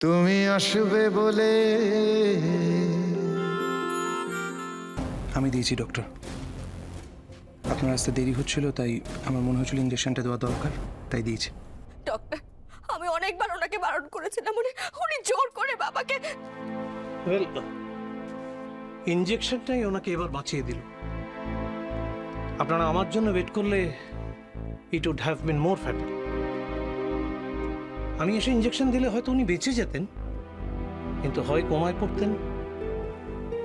তুমি আসবে বলে আমি দিয়েছি ডক্টর। আপনার আসতে দেরি হচ্ছিল, তাই আমার মনে হচ্ছিল ইঞ্জেকশনটা দেওয়া দরকার, তাই দিয়েছি। ডক্টর, আমি অনেকবার ওনাকে বারণ করেছিলাম, উনি জোর করে বাবাকে। ওয়েল, ইঞ্জেকশনটাই ওনাকে এবার বাঁচিয়ে দিল। আপনারা আমার জন্য ওয়েট করলে it would have been more fatal. আমি এসে ইঞ্জেকশন দিলে হয়তো উনি বেঁচে যেতেন, কিন্তু হয় কোমায় পড়তেন,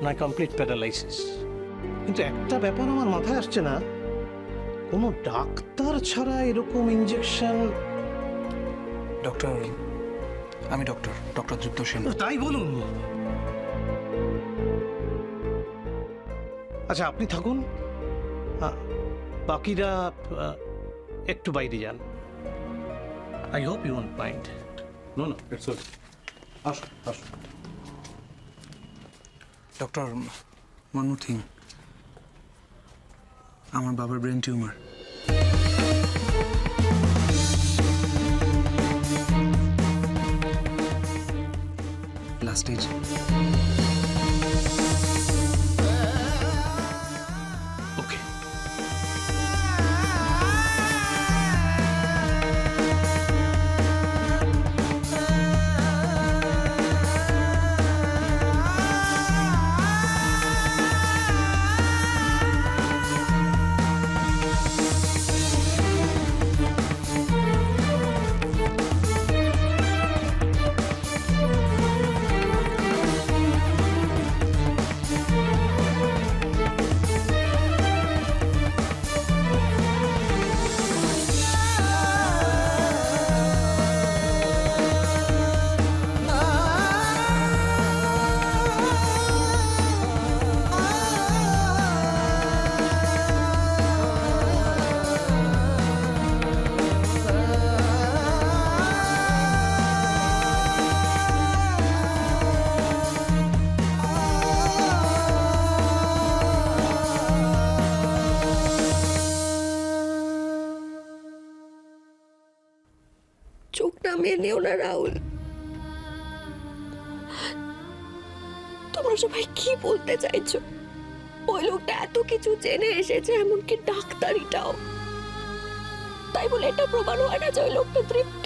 না কমপ্লিট প্যারালাইসিস। কিন্তু একটা ব্যাপার আমার মাথায় আসছে না, কোনো ডাক্তার ছাড়া এরকম ইঞ্জেকশন। ডক্টর, আমি ডক্টর দীপ্ত সেন। তাই বলুন। আচ্ছা, আপনি থাকুন, বাকিরা একটু বাইরে যান। I hope you won't mind. No no, it's okay. আসুন আসুন। ডক্টর, ওয়ান মোর থিং, আমার বাবার brain tumour. Last stage. Okay. চোখ নামিয়ে নিও না রাহুল। তোমরা সবাই কি বলতে চাইছো? ওই লোকটা এত কিছু জেনে এসেছে, এমনকি ডাক্তারিটাও। তাই বলে এটা প্রমাণ হয় না যে ওই লোকটা তৃপ্ত।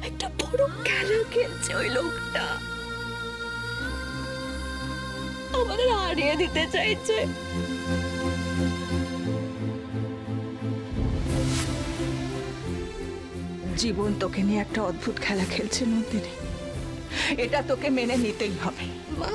একটা বড় খেলা খেলছে ওই লোকটা, আমাদের হারিয়ে দিতে চাইছে। জীবন তোকে নিয়ে একটা অদ্ভুত খেলা খেলছে নন্দিনী, এটা তোকে মেনে নিতেই হবে। মা,